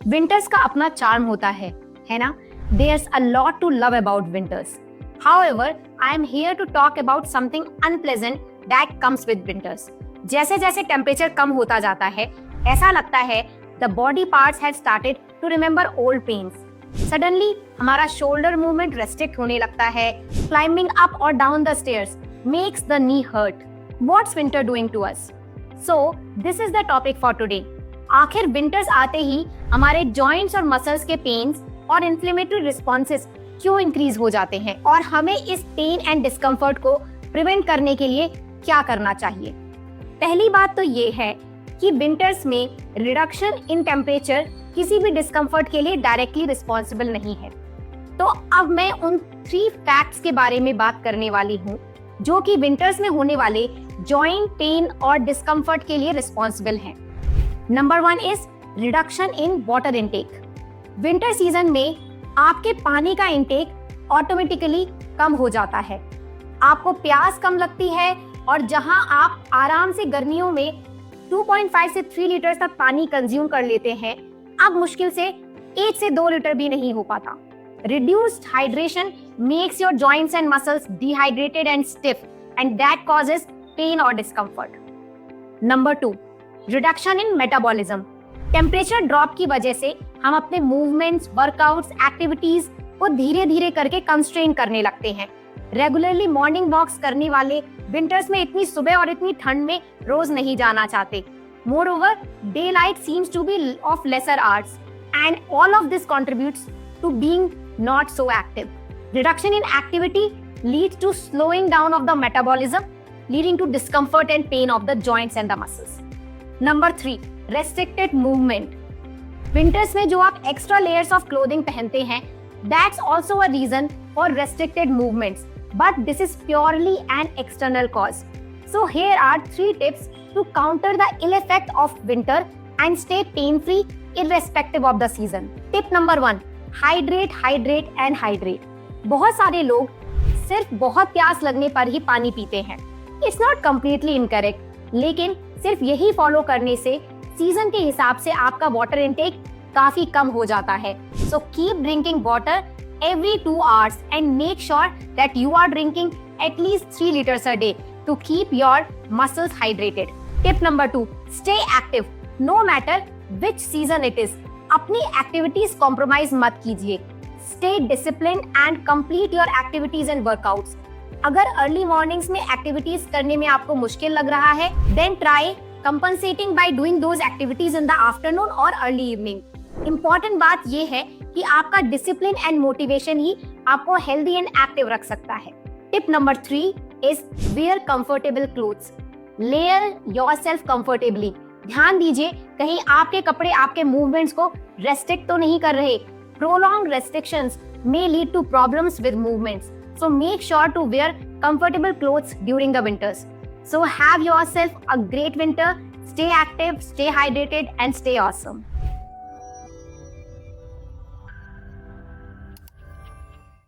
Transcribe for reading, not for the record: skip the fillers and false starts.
Winters का अपना charm होता है ना? There's a lot to love about winters. However, I am here to talk about something unpleasant that comes with winters. जैसे जैसे temperature कम होता जाता है, ऐसा लगता है the body parts have started to remember old pains. Suddenly, हमारा shoulder movement restrict होने लगता है. Climbing up or down the stairs makes the knee hurt. What's winter doing to us? So, this is the topic for today. आखिर winters आते ही हमारे joints और muscles के pens और इन्फ्लेमेटरी रिस्पॉन्सेस क्यों इंक्रीज हो जाते हैं और हमें इस पेन एंड डिस्कम्फर्ट को प्रिवेंट करने के लिए क्या करना चाहिए। पहली बात तो ये है कि विंटर्स में रिडक्शन इन टेम्परेचर किसी भी डिस्कम्फर्ट के लिए डायरेक्टली रिस्पॉन्सिबल नहीं है। तो अब मैं उन 3 फैक्ट्स के बारे में बात करने वाली हूँ जो कि विंटर्स में होने वाले जॉइंट पेन और डिस्कम्फर्ट के लिए रिस्पॉन्सिबल हैं। Number 1 is reduction in water intake. Winter season में आपके पानी का इनटेक ऑटोमेटिकली कम हो जाता है, आपको प्यास कम लगती है और जहां आप आराम से गर्मियों में 2.5 से 3 लीटर तक पानी कंज्यूम कर लेते हैं, अब मुश्किल से 1 से 2 लीटर भी नहीं हो पाता। Reduced hydration makes your joints and muscles dehydrated and stiff and that causes pain और discomfort. Number 2, reduction in metabolism. Temperature drop की वजह से हम अपने मूवमेंट्स, वर्कआउट्स, एक्टिविटीज को धीरे धीरे करके कंस्ट्रेन करने लगते हैं। रेगुलरली मॉर्निंग वॉक्स करने वाले विंटर्स में इतनी सुबह और इतनी ठंड में रोज नहीं जाना चाहते। Moreover, day light seems to be of lesser hours and all of this contributes to being not so active. Reduction in activity leads to slowing down of the metabolism, leading to discomfort and pain of the joints and the muscles. Number 3, restricted movement. Winters में जो आप extra layers of clothing पहनते हैं, that's also a reason for restricted movements, but this is purely an external cause. So here are 3 tips to counter the ill effect of winter and stay pain free irrespective of the season. Tip number 1, hydrate, hydrate and hydrate. बहुत सारे लोग सिर्फ बहुत प्यास लगने पर ही पानी पीते हैं। इट्स नॉट कंप्लीटली इनकरेक्ट, लेकिन सिर्फ यही फॉलो करने से सीजन के हिसाब से आपका वाटर इनटेक काफी कम हो जाता है। So keep drinking water every 2 hours and make sure that you are drinking at least 3 liters a day to keep your muscles hydrated. Tip number 2, stay active no matter which season it is. अपनी activities compromise मत कीजिए। Stay disciplined and complete your activities and workouts. अगर early mornings में activities करने में आपको मुश्किल लग रहा है, then try compensating by doing those activities in the afternoon or early evening. Important बात ये है कि आपका डिसिप्लिन एंड मोटिवेशन ही आपको हेल्दी एंड एक्टिव रख सकता है। Tip number 3 is wear comfortable clothes. Layer yourself comfortably. ध्यान दीजिए कहीं आपके कपड़े आपके मूवमेंट्स को रेस्ट्रिक्ट तो नहीं कर रहे। Prolong restrictions may lead to problems with movements. So make sure to wear comfortable clothes during the winters. So have yourself a great winter. Stay active, stay hydrated, and stay awesome.